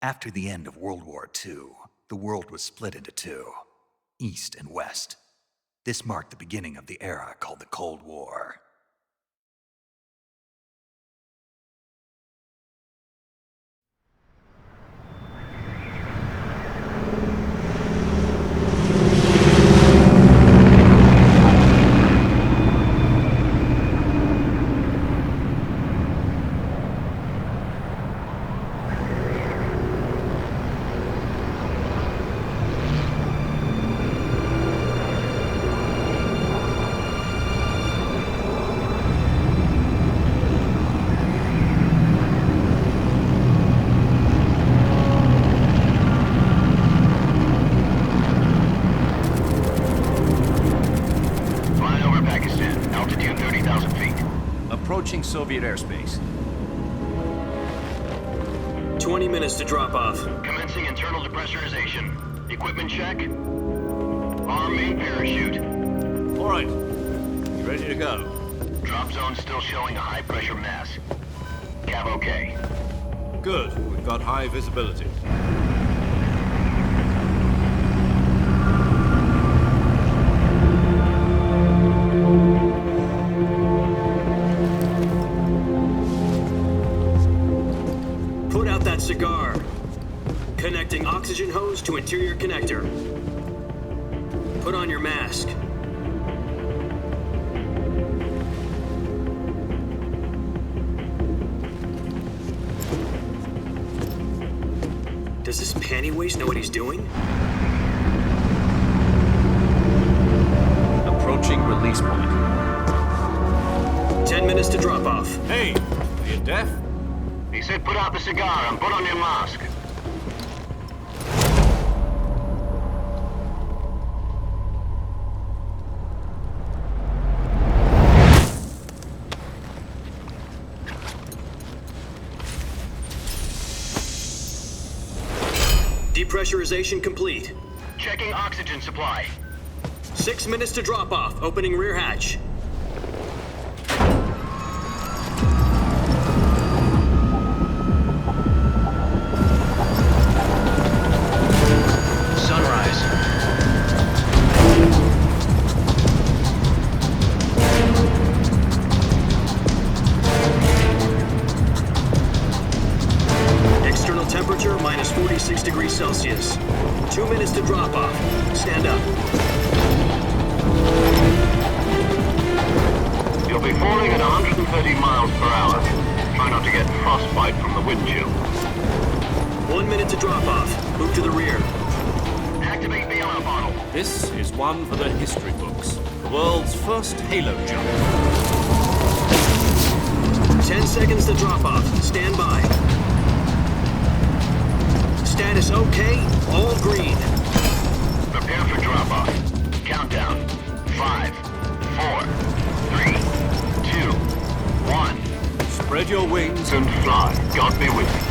After the end of World War II, the world was split into two, East and West. This marked the beginning of the era called the Cold War. Approaching Soviet airspace. 20 minutes to drop off. Commencing internal depressurization. Equipment check. Arm main parachute. All right. You ready to go? Drop zone still showing a high pressure mass. Cav okay. Good. We've got high visibility. Put out that cigar. Connecting oxygen hose to interior connector. Put on your mask. Does this panty waste know what he's doing? Approaching release point. 10 minutes to drop off. Hey, are you deaf? He said put out the cigar and put on your mask. Depressurization complete. Checking oxygen supply. 6 minutes to drop off. Opening rear hatch. Sunrise. External temperature minus 46 degrees Celsius. 2 minutes to drop off. Stand up. You'll be falling at 130 miles per hour. Try not to get frostbite from the wind chill. 1 minute to drop off. Move to the rear. Activate the yellow bottle. This is one for the history books. The world's first halo jump. 10 seconds to drop off. Stand by. Status okay. All green. Prepare for drop off. Countdown. 5, 4, 3, 2, 1. Spread your wings And fly. God be with you.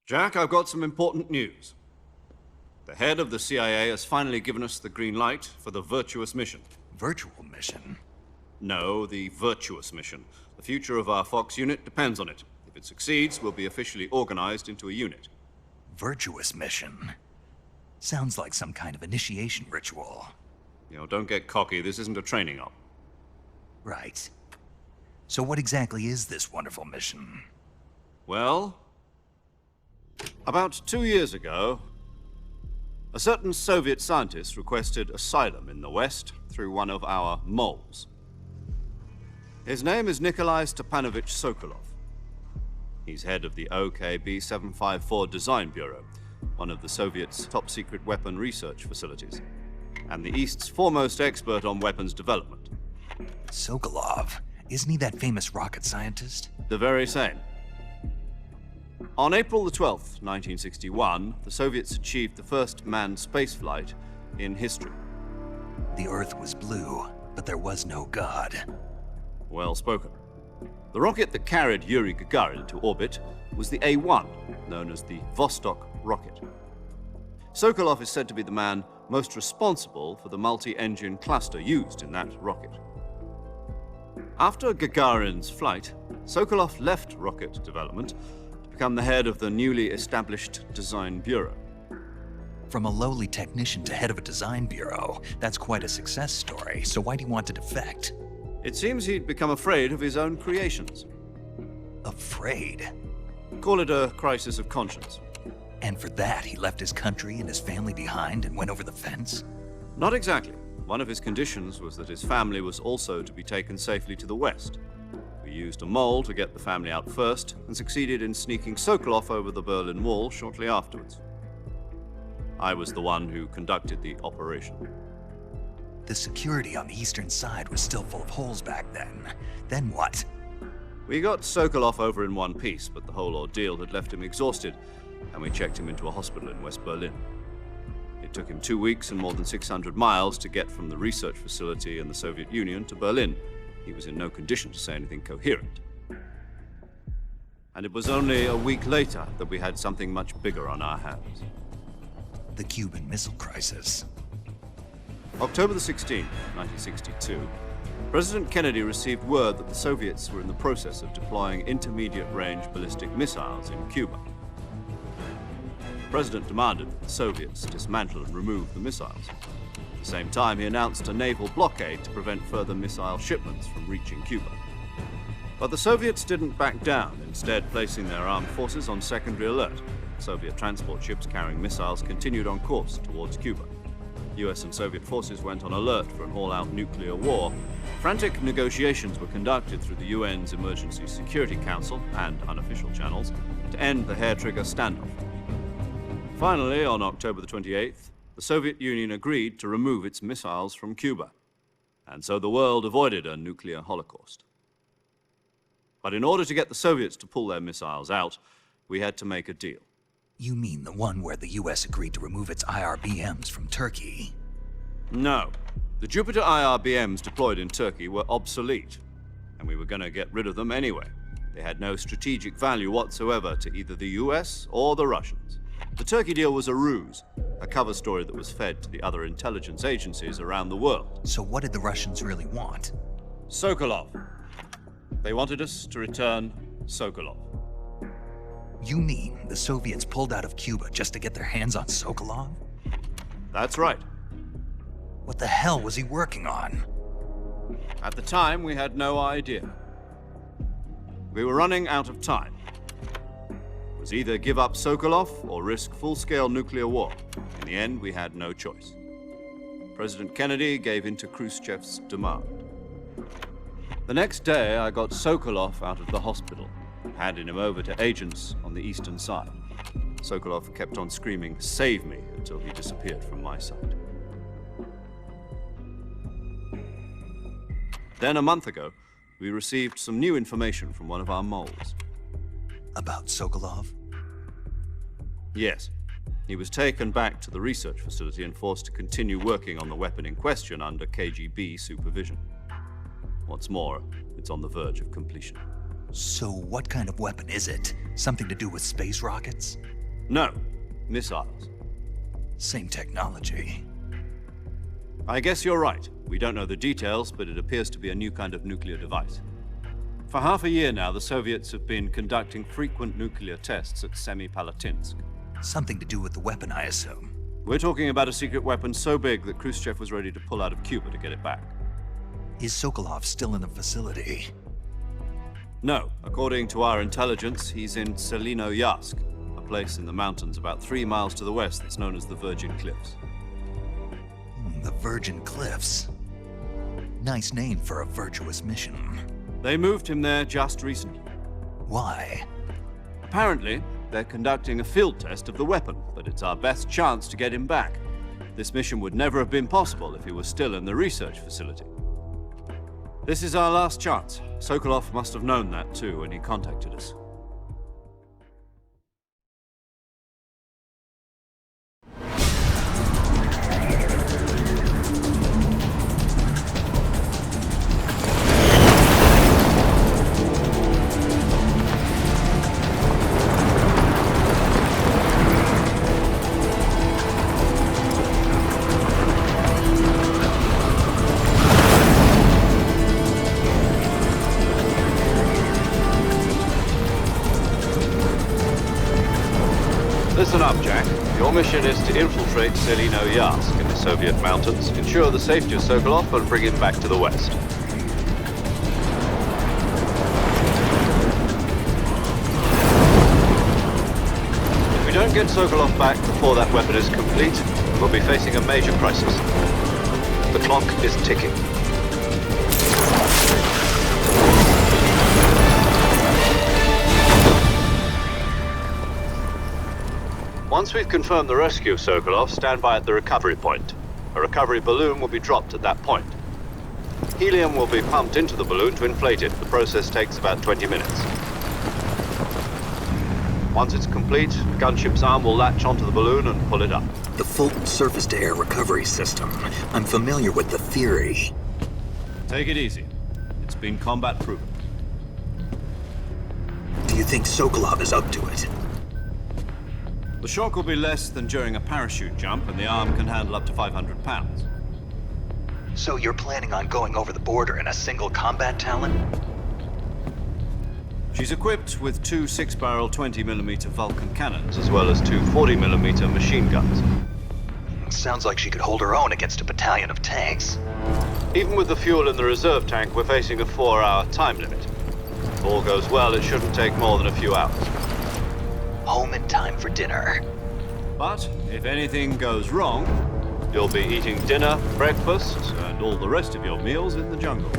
Jack, I've got some important news. The head of the CIA has finally given us the green light for the Virtuous mission. Virtual mission? No, the Virtuous mission. The future of our Fox unit depends on it. If it succeeds, we'll be officially organized into a unit. Virtuous mission? Sounds like some kind of initiation ritual. You know, don't get cocky. This isn't a training op. Right. So what exactly is this wonderful mission? Well, about 2 years ago, a certain Soviet scientist requested asylum in the West through one of our moles. His name is Nikolai Stepanovich Sokolov. He's head of the OKB 754 Design Bureau, one of the Soviets' top-secret weapon research facilities, and the East's foremost expert on weapons development. Sokolov? Isn't he that famous rocket scientist? The very same. On April the 12th, 1961, the Soviets achieved the first manned spaceflight in history. The Earth was blue, but there was no God. Well spoken. The rocket that carried Yuri Gagarin to orbit was the A-1, known as the Vostok rocket. Sokolov is said to be the man most responsible for the multi-engine cluster used in that rocket. After Gagarin's flight, Sokolov left rocket development to become the head of the newly established Design Bureau. From a lowly technician to head of a design bureau, that's quite a success story, so why'd he want to defect? It seems he'd become afraid of his own creations. Afraid? Call it a crisis of conscience. And for that, he left his country and his family behind and went over the fence? Not exactly. One of his conditions was that his family was also to be taken safely to the west. We used a mole to get the family out first and succeeded in sneaking Sokolov over the Berlin Wall shortly afterwards. I was the one who conducted the operation. The security on the eastern side was still full of holes back then. Then what? We got Sokolov over in one piece, but the whole ordeal had left him exhausted, and we checked him into a hospital in West Berlin. It took him 2 weeks and more than 600 miles to get from the research facility in the Soviet Union to Berlin. He was in no condition to say anything coherent. And it was only a week later that we had something much bigger on our hands. The Cuban Missile Crisis. October the 16th, 1962, President Kennedy received word that the Soviets were in the process of deploying intermediate-range ballistic missiles in Cuba. The President demanded that the Soviets dismantle and remove the missiles. At the same time, he announced a naval blockade to prevent further missile shipments from reaching Cuba. But the Soviets didn't back down, instead placing their armed forces on secondary alert. Soviet transport ships carrying missiles continued on course towards Cuba. US and Soviet forces went on alert for an all-out nuclear war. Frantic negotiations were conducted through the UN's Emergency Security Council and unofficial channels to end the hair-trigger standoff. Finally, on October the 28th, the Soviet Union agreed to remove its missiles from Cuba, and so the world avoided a nuclear holocaust. But in order to get the Soviets to pull their missiles out, we had to make a deal. You mean the one where the US agreed to remove its IRBMs from Turkey? No. The Jupiter IRBMs deployed in Turkey were obsolete, and we were going to get rid of them anyway. They had no strategic value whatsoever to either the US or the Russians. The Turkey deal was a ruse, a cover story that was fed to the other intelligence agencies around the world. So what did the Russians really want? Sokolov. They wanted us to return Sokolov. You mean the Soviets pulled out of Cuba just to get their hands on Sokolov? That's right. What the hell was he working on? At the time, we had no idea. We were running out of time. It was either give up Sokolov or risk full-scale nuclear war. In the end, we had no choice. President Kennedy gave in to Khrushchev's demand. The next day, I got Sokolov out of the hospital, handing him over to agents on the eastern side. Sokolov kept on screaming, "Save me," until he disappeared from my sight. Then a month ago, we received some new information from one of our moles. About Sokolov? Yes. He was taken back to the research facility and forced to continue working on the weapon in question under KGB supervision. What's more, it's on the verge of completion. So what kind of weapon is it? Something to do with space rockets? No, missiles. Same technology. I guess you're right. We don't know the details, but it appears to be a new kind of nuclear device. For half a year now, the Soviets have been conducting frequent nuclear tests at Semipalatinsk. Something to do with the weapon, I assume. We're talking about a secret weapon so big that Khrushchev was ready to pull out of Cuba to get it back. Is Sokolov still in the facility? No. According to our intelligence, he's in Selinoyarsk, a place in the mountains about 3 miles to the west that's known as the Virgin Cliffs. The Virgin Cliffs. Nice name for a virtuous mission. They moved him there just recently. Why? Apparently, they're conducting a field test of the weapon, but it's our best chance to get him back. This mission would never have been possible if he was still in the research facility. This is our last chance. Sokolov must have known that too when he contacted us. mission is to infiltrate Selino-Yarsk in the Soviet mountains, ensure the safety of Sokolov, and bring him back to the west. If we don't get Sokolov back before that weapon is complete, we'll be facing a major crisis. The clock is ticking. Once we've confirmed the rescue of Sokolov, stand by at the recovery point. A recovery balloon will be dropped at that point. Helium will be pumped into the balloon to inflate it. The process takes about 20 minutes. Once it's complete, the gunship's arm will latch onto the balloon and pull it up. The Fulton surface-to-air recovery system. I'm familiar with the theory. Take it easy. It's been combat-proven. Do you think Sokolov is up to it? The shock will be less than during a parachute jump, and the arm can handle up to 500 pounds. So you're planning on going over the border in a single combat Talon? She's equipped with two 6-barrel 20mm Vulcan cannons, as well as two 40mm machine guns. Sounds like she could hold her own against a battalion of tanks. Even with the fuel in the reserve tank, we're facing a 4-hour time limit. If all goes well, it shouldn't take more than a few hours. Home in time for dinner. But if anything goes wrong, you'll be eating dinner, breakfast, and all the rest of your meals in the jungle.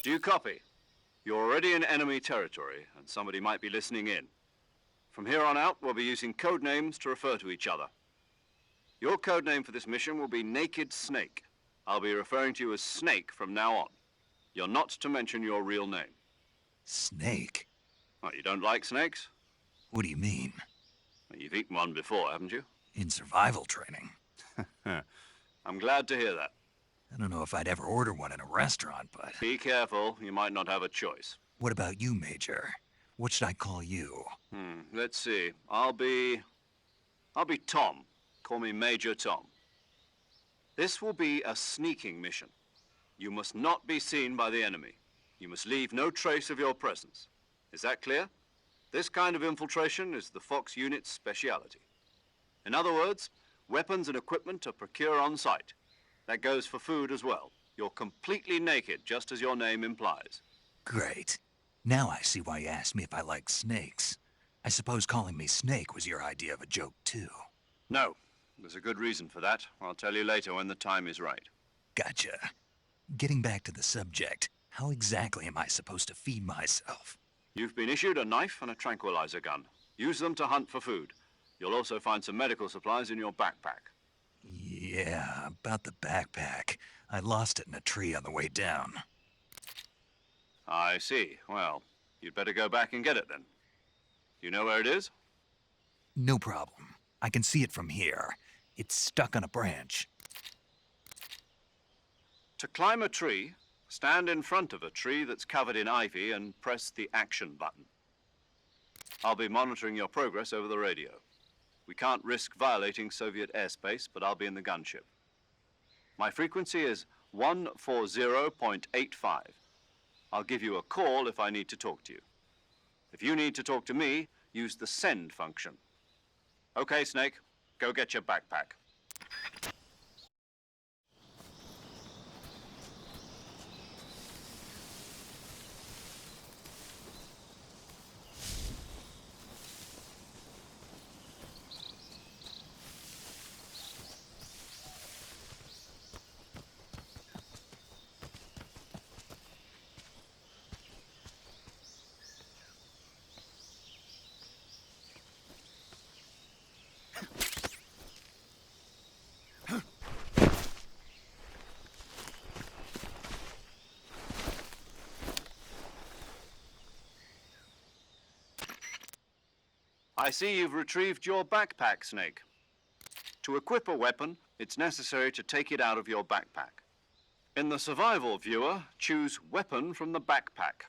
Do you copy? You're already in enemy territory, and somebody might be listening in. From here on out, we'll be using code names to refer to each other. Your code name for this mission will be Naked Snake. I'll be referring to you as Snake from now on. You're not to mention your real name. Snake? Oh, you don't like snakes? What do you mean? Well, you've eaten one before, haven't you? In survival training. I'm glad to hear that. I don't know if I'd ever order one in a restaurant, but... Be careful, you might not have a choice. What about you, Major? What should I call you? Let's see. I'll be Tom. Call me Major Tom. This will be a sneaking mission. You must not be seen by the enemy. You must leave no trace of your presence. Is that clear? This kind of infiltration is the Fox unit's speciality. In other words, weapons and equipment are procured on site. That goes for food as well. You're completely naked, just as your name implies. Great. Now I see why you asked me if I like snakes. I suppose calling me Snake was your idea of a joke, too. No. There's a good reason for that. I'll tell you later when the time is right. Gotcha. Getting back to the subject, how exactly am I supposed to feed myself? You've been issued a knife and a tranquilizer gun. Use them to hunt for food. You'll also find some medical supplies in your backpack. Yeah, about the backpack. I lost it in a tree on the way down. I see. Well, you'd better go back and get it then. You know where it is? No problem. I can see it from here. It's stuck on a branch. To climb a tree, stand in front of a tree that's covered in ivy and press the action button. I'll be monitoring your progress over the radio. We can't risk violating Soviet airspace, but I'll be in the gunship. My frequency is 140.85. I'll give you a call if I need to talk to you. If you need to talk to me, use the send function. Okay, Snake, go get your backpack. I see you've retrieved your backpack, Snake. To equip a weapon, it's necessary to take it out of your backpack. In the survival viewer, choose Weapon from the backpack.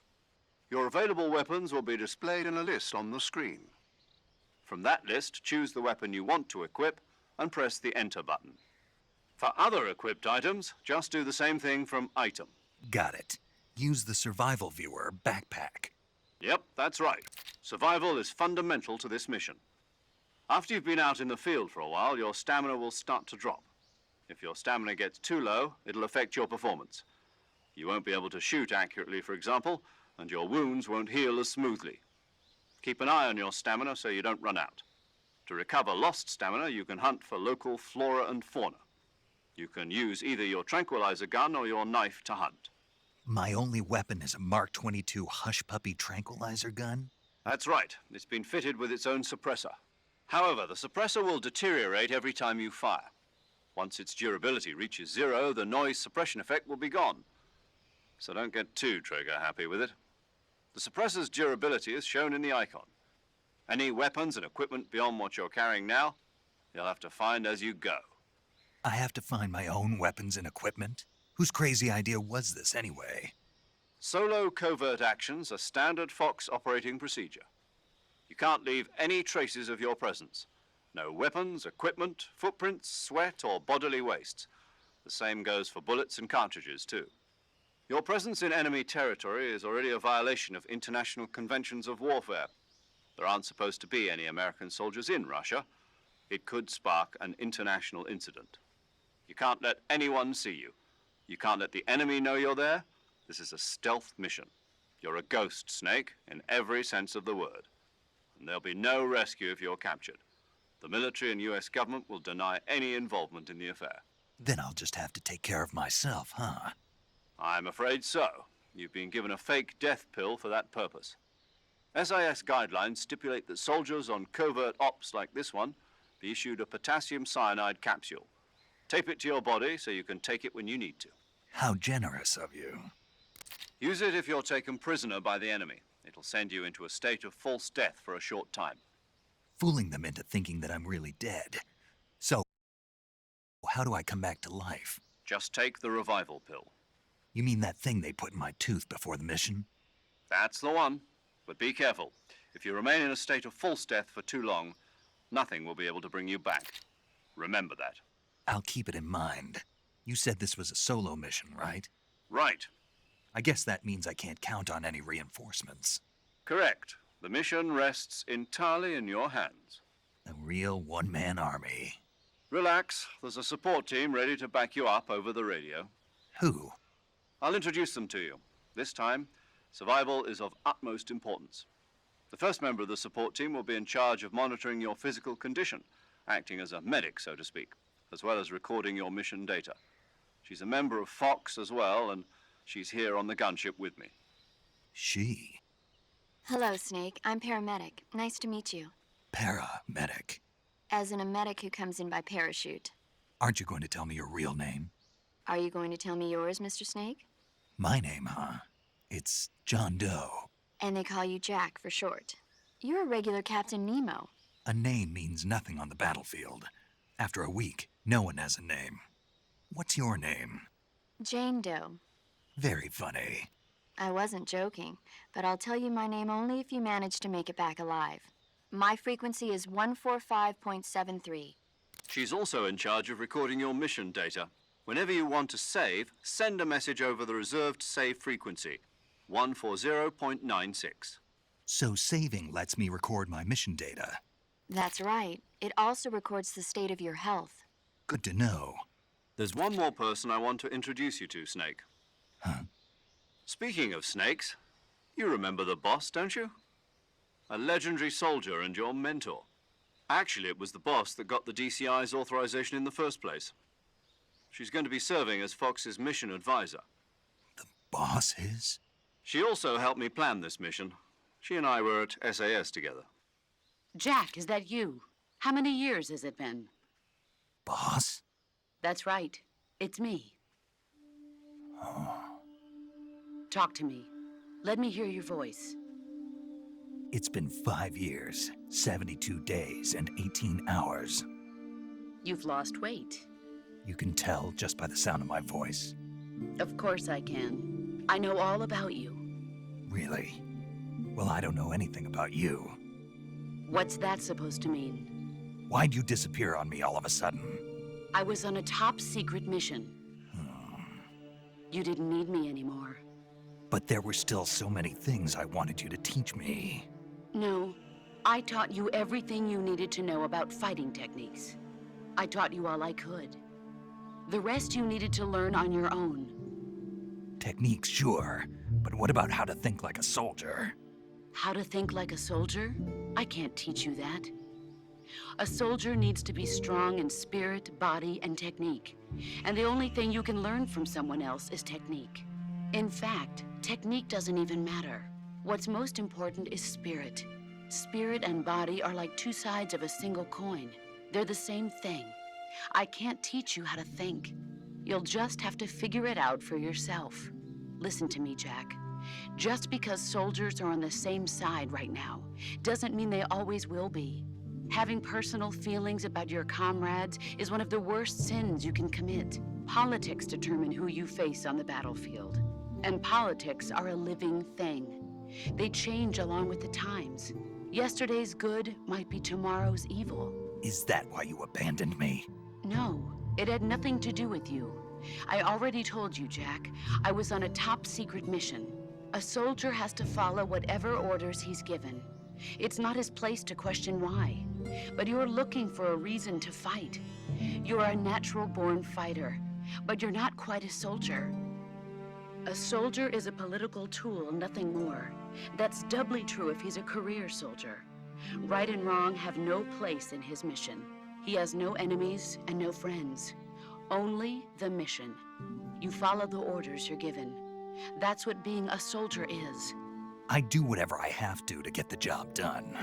Your available weapons will be displayed in a list on the screen. From that list, choose the weapon you want to equip and press the Enter button. For other equipped items, just do the same thing from Item. Got it. Use the survival viewer backpack. Yep, that's right. Survival is fundamental to this mission. After you've been out in the field for a while, your stamina will start to drop. If your stamina gets too low, it'll affect your performance. You won't be able to shoot accurately, for example, and your wounds won't heal as smoothly. Keep an eye on your stamina so you don't run out. To recover lost stamina, you can hunt for local flora and fauna. You can use either your tranquilizer gun or your knife to hunt. My only weapon is a Mark 22 Hush Puppy tranquilizer gun? That's right. It's been fitted with its own suppressor. However, the suppressor will deteriorate every time you fire. Once its durability reaches 0, the noise suppression effect will be gone. So don't get too trigger happy with it. The suppressor's durability is shown in the icon. Any weapons and equipment beyond what you're carrying now, you'll have to find as you go. I have to find my own weapons and equipment? Whose crazy idea was this anyway? Solo covert actions are standard Fox operating procedure. You can't leave any traces of your presence. No weapons, equipment, footprints, sweat, or bodily wastes. The same goes for bullets and cartridges, too. Your presence in enemy territory is already a violation of international conventions of warfare. There aren't supposed to be any American soldiers in Russia. It could spark an international incident. You can't let anyone see you. You can't let the enemy know you're there. This is a stealth mission. You're a ghost, Snake, in every sense of the word. And there'll be no rescue if you're captured. The military and US government will deny any involvement in the affair. Then I'll just have to take care of myself, huh? I'm afraid so. You've been given a fake death pill for that purpose. SIS guidelines stipulate that soldiers on covert ops like this one be issued a potassium cyanide capsule. Tape it to your body so you can take it when you need to. How generous of you. Use it if you're taken prisoner by the enemy. It'll send you into a state of false death for a short time. Fooling them into thinking that I'm really dead. So, how do I come back to life? Just take the revival pill. You mean that thing they put in my tooth before the mission? That's the one. But be careful. If you remain in a state of false death for too long, nothing will be able to bring you back. Remember that. I'll keep it in mind. You said this was a solo mission, right? Right. I guess that means I can't count on any reinforcements. Correct. The mission rests entirely in your hands. A real one-man army. Relax. There's a support team ready to back you up over the radio. Who? I'll introduce them to you. This time, survival is of utmost importance. The first member of the support team will be in charge of monitoring your physical condition, acting as a medic, so to speak, as well as recording your mission data. She's a member of Fox as well, and she's here on the gunship with me. She? Hello, Snake. I'm paramedic. Nice to meet you. Paramedic. As in a medic who comes in by parachute. Aren't you going to tell me your real name? Are you going to tell me yours, Mr. Snake? My name, huh? It's John Doe. And they call you Jack for short. You're a regular Captain Nemo. A name means nothing on the battlefield. After a week, no one has a name. What's your name? Jane Doe. Very funny. I wasn't joking, but I'll tell you my name only if you manage to make it back alive. My frequency is 145.73. She's also in charge of recording your mission data. Whenever you want to save, send a message over the reserved save frequency, 140.96. So saving lets me record my mission data. That's right. It also records the state of your health. Good to know. There's one more person I want to introduce you to, Snake. Huh? Speaking of snakes, you remember the boss, don't you? A legendary soldier and your mentor. Actually, it was the boss that got the DCI's authorization in the first place. She's going to be serving as Fox's mission advisor. The boss is? She also helped me plan this mission. She and I were at SAS together. Jack, is that you? How many years has it been? Boss? That's right. It's me. Talk to me. Let me hear your voice. It's been 5 years, 72 days, and 18 hours. You've lost weight. You can tell just by the sound of my voice. Of course I can. I know all about you. Really? Well, I don't know anything about you. What's that supposed to mean? Why'd you disappear on me all of a sudden? I was on a top-secret mission. You didn't need me anymore. But there were still so many things I wanted you to teach me. No, I taught you everything you needed to know about fighting techniques. I taught you all I could. The rest you needed to learn on your own. Techniques, sure. But what about how to think like a soldier? How to think like a soldier? I can't teach you that. A soldier needs to be strong in spirit, body, and technique. And the only thing you can learn from someone else is technique. In fact, technique doesn't even matter. What's most important is spirit. Spirit and body are like two sides of a single coin. They're the same thing. I can't teach you how to think. You'll just have to figure it out for yourself. Listen to me, Jack. Just because soldiers are on the same side right now doesn't mean they always will be. Having personal feelings about your comrades is one of the worst sins you can commit. Politics determine who you face on the battlefield. And politics are a living thing. They change along with the times. Yesterday's good might be tomorrow's evil. Is that why you abandoned me? No, it had nothing to do with you. I already told you, Jack. I was on a top-secret mission. A soldier has to follow whatever orders he's given. It's not his place to question why. But you're looking for a reason to fight. You're a natural-born fighter, but you're not quite a soldier. A soldier is a political tool, nothing more. That's doubly true if he's a career soldier. Right and wrong have no place in his mission. He has no enemies and no friends. Only the mission. You follow the orders you're given. That's what being a soldier is. I do whatever I have to get the job done.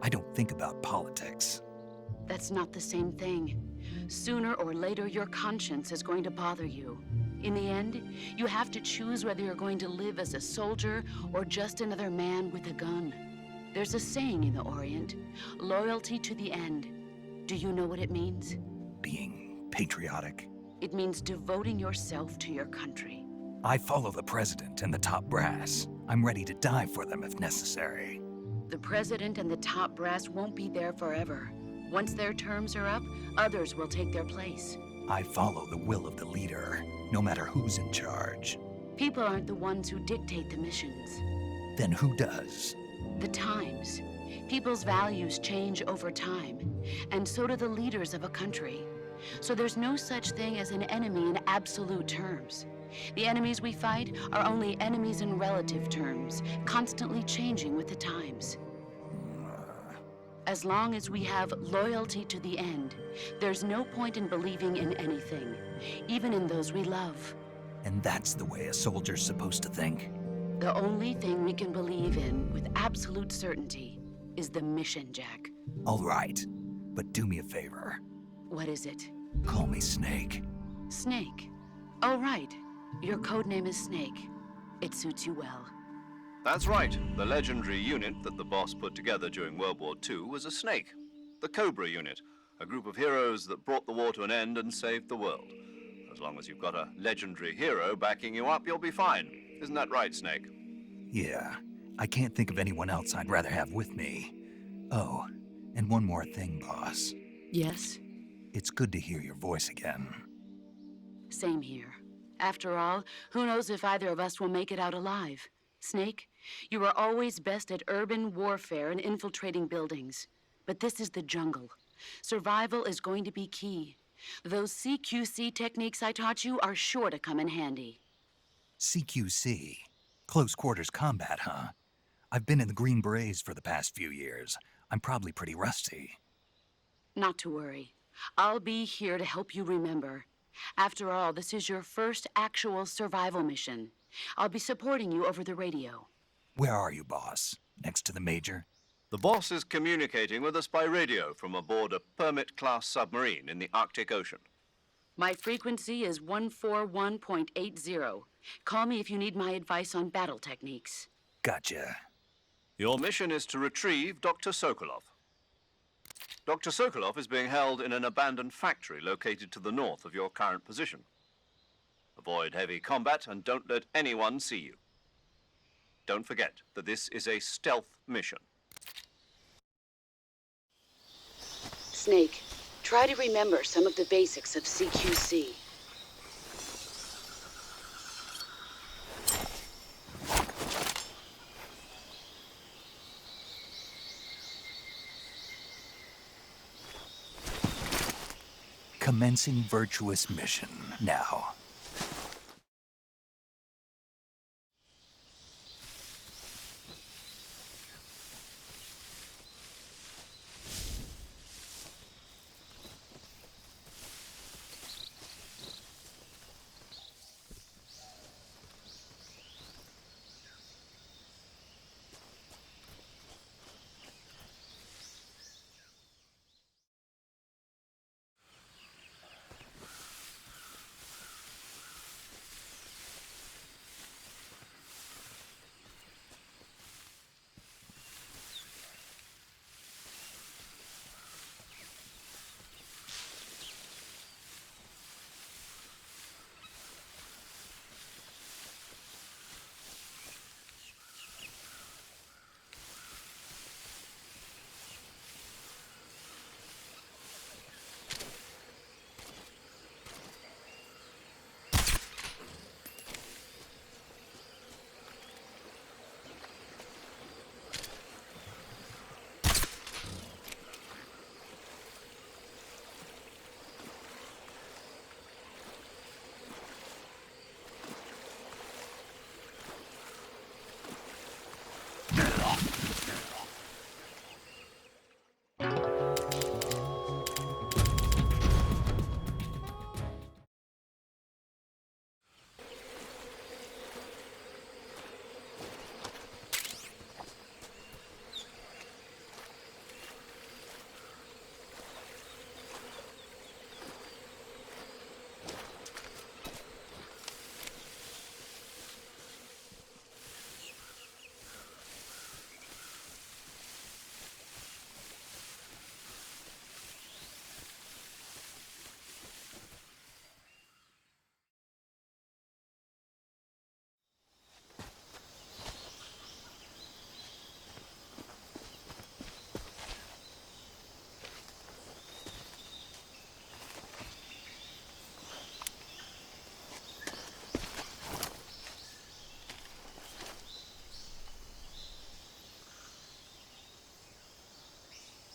I don't think about politics. That's not the same thing. Sooner or later, your conscience is going to bother you. In the end, you have to choose whether you're going to live as a soldier or just another man with a gun. There's a saying in the Orient, loyalty to the end. Do you know what it means? Being patriotic. It means devoting yourself to your country. I follow the president and the top brass. I'm ready to die for them if necessary. The president and the top brass won't be there forever. Once their terms are up, others will take their place. I follow the will of the leader, no matter who's in charge. People aren't the ones who dictate the missions. Then who does? The times. People's values change over time, and so do the leaders of a country. So there's no such thing as an enemy in absolute terms. The enemies we fight are only enemies in relative terms, constantly changing with the times. As long as we have loyalty to the end, there's no point in believing in anything, even in those we love. And that's the way a soldier's supposed to think? The only thing we can believe in with absolute certainty is the mission, Jack. All right, but do me a favor. What is it? Call me Snake. Snake. Oh, right. Your code name is Snake. It suits you well. That's right. The legendary unit that the boss put together during World War II was a snake. The Cobra unit, a group of heroes that brought the war to an end and saved the world. As long as you've got a legendary hero backing you up, you'll be fine. Isn't that right, Snake? Yeah, I can't think of anyone else I'd rather have with me. Oh, and one more thing, boss. Yes? It's good to hear your voice again. Same here. After all, who knows if either of us will make it out alive? Snake, you are always best at urban warfare and infiltrating buildings. But this is the jungle. Survival is going to be key. Those CQC techniques I taught you are sure to come in handy. CQC? Close quarters combat, huh? I've been in the Green Berets for the past few years. I'm probably pretty rusty. Not to worry. I'll be here to help you remember. After all, this is your first actual survival mission. I'll be supporting you over the radio. Where are you, boss? Next to the Major? The boss is communicating with us by radio from aboard a Permit-class submarine in the Arctic Ocean. My frequency is 141.80. Call me if you need my advice on battle techniques. Gotcha. Your mission is to retrieve Dr. Sokolov. Dr. Sokolov is being held in an abandoned factory located to the north of your current position. Avoid heavy combat and don't let anyone see you. Don't forget that this is a stealth mission. Snake, try to remember some of the basics of CQC. Commencing Virtuous mission now.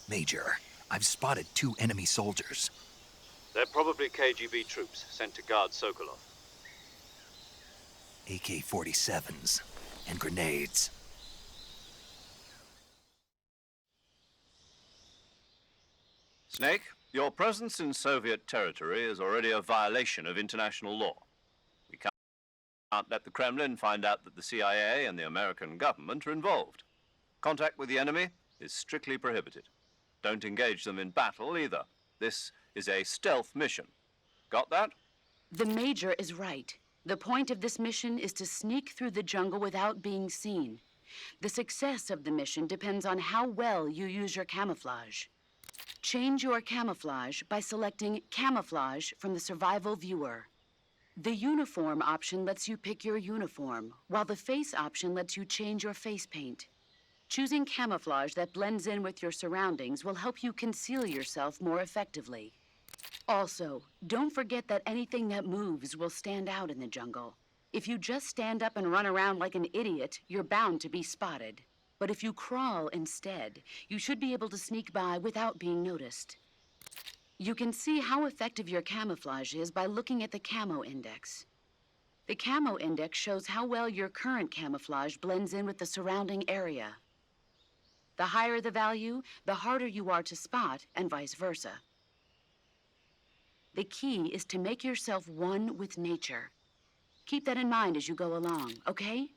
Major, I've spotted 2 enemy soldiers. They're probably KGB troops sent to guard Sokolov. AK-47s and grenades. Snake, your presence in Soviet territory is already a violation of international law. We can't let the Kremlin find out that the CIA and the American government are involved. Contact with the enemy is strictly prohibited. Don't engage them in battle either. This is a stealth mission. Got that? The Major is right. The point of this mission is to sneak through the jungle without being seen. The success of the mission depends on how well you use your camouflage. Change your camouflage by selecting Camouflage from the Survival Viewer. The uniform option lets you pick your uniform, while the face option lets you change your face paint. Choosing camouflage that blends in with your surroundings will help you conceal yourself more effectively. Also, don't forget that anything that moves will stand out in the jungle. If you just stand up and run around like an idiot, you're bound to be spotted. But if you crawl instead, you should be able to sneak by without being noticed. You can see how effective your camouflage is by looking at the camo index. The camo index shows how well your current camouflage blends in with the surrounding area. The higher the value, the harder you are to spot, and vice versa. The key is to make yourself one with nature. Keep that in mind as you go along, okay?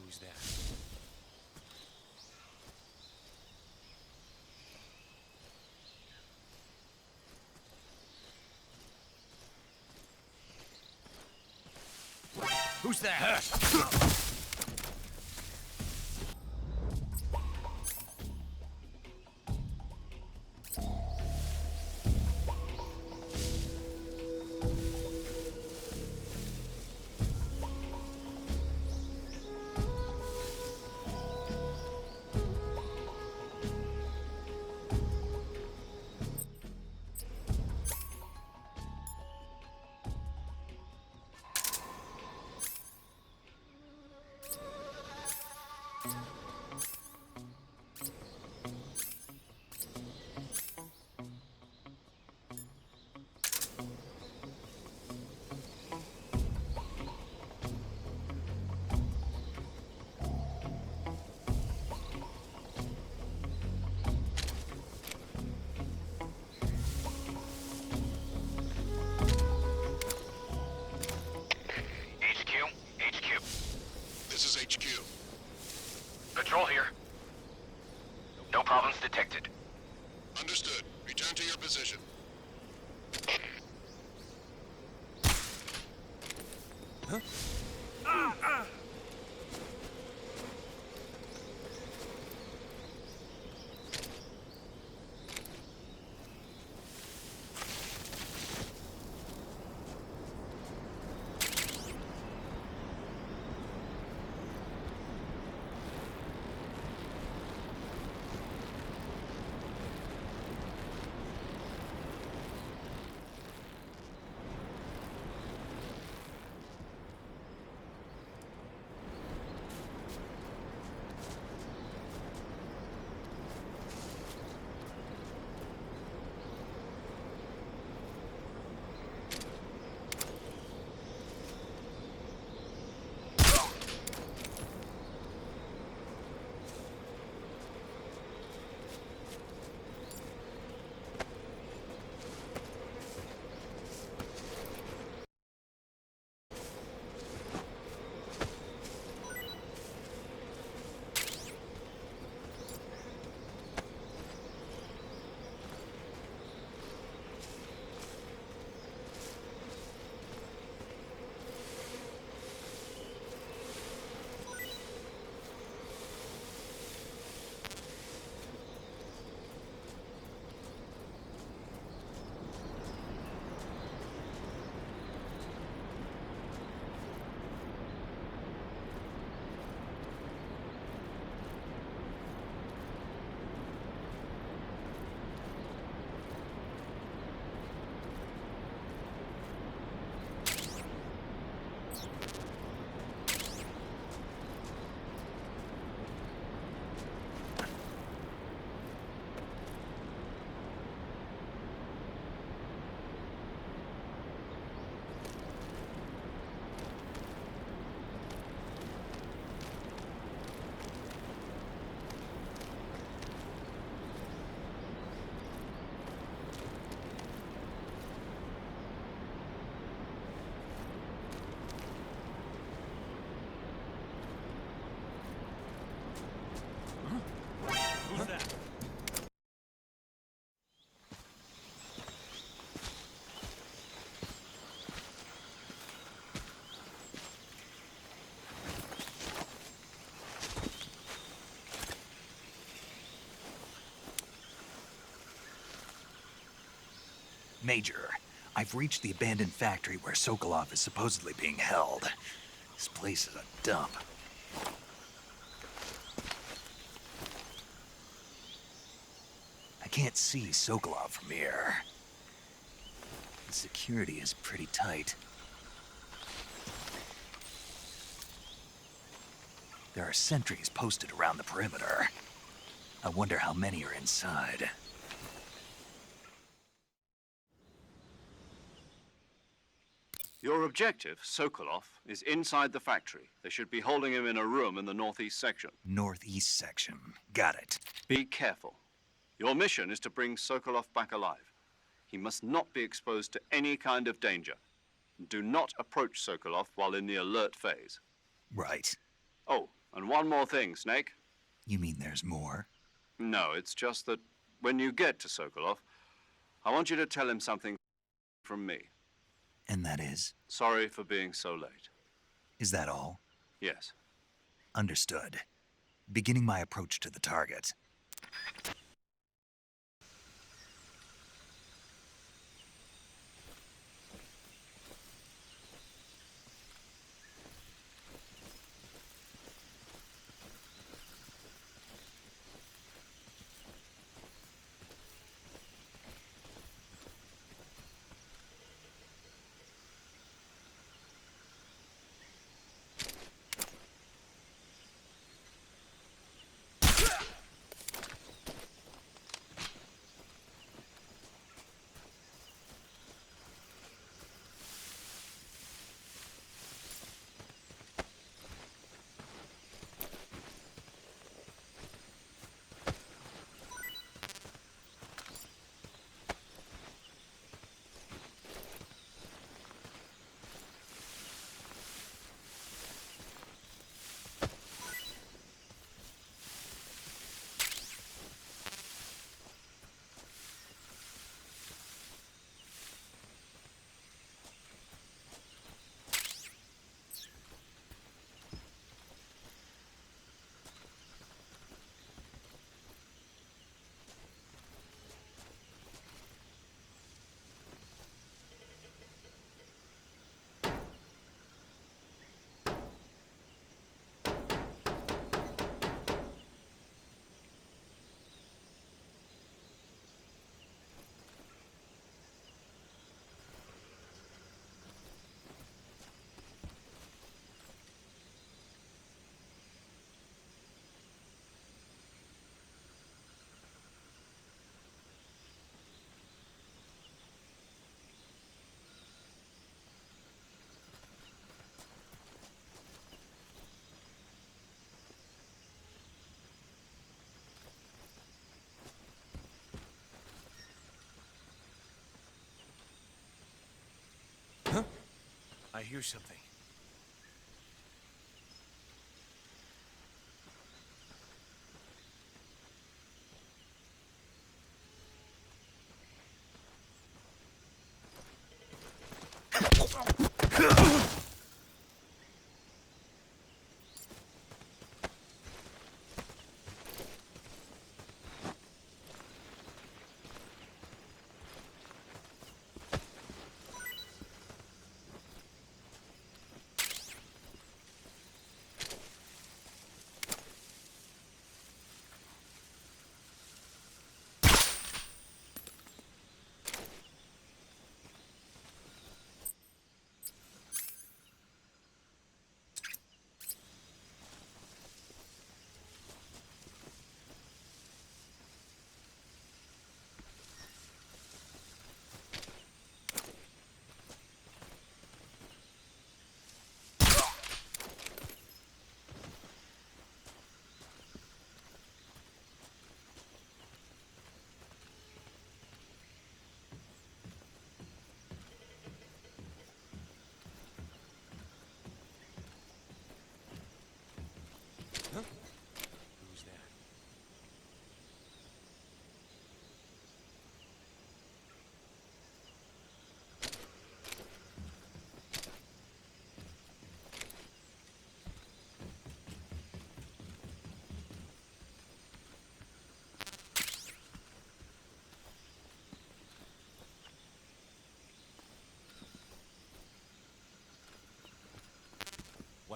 Who's that? Who's that? Patrol here. No problems detected. Understood. Return to your position. Major, I've reached the abandoned factory where Sokolov is supposedly being held. This place is a dump. I can't see Sokolov from here. The security is pretty tight. There are sentries posted around the perimeter. I wonder how many are inside. Your objective, Sokolov, is inside the factory. They should be holding him in a room in the northeast section. Northeast section. Got it. Be careful. Your mission is to bring Sokolov back alive. He must not be exposed to any kind of danger. Do not approach Sokolov while in the alert phase. Right. Oh, and one more thing, Snake. You mean there's more? No, it's just that when you get to Sokolov, I want you to tell him something from me. And that is? Sorry for being so late. Is that all? Yes. Understood. Beginning my approach to the target. I hear something.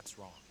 what's wrong.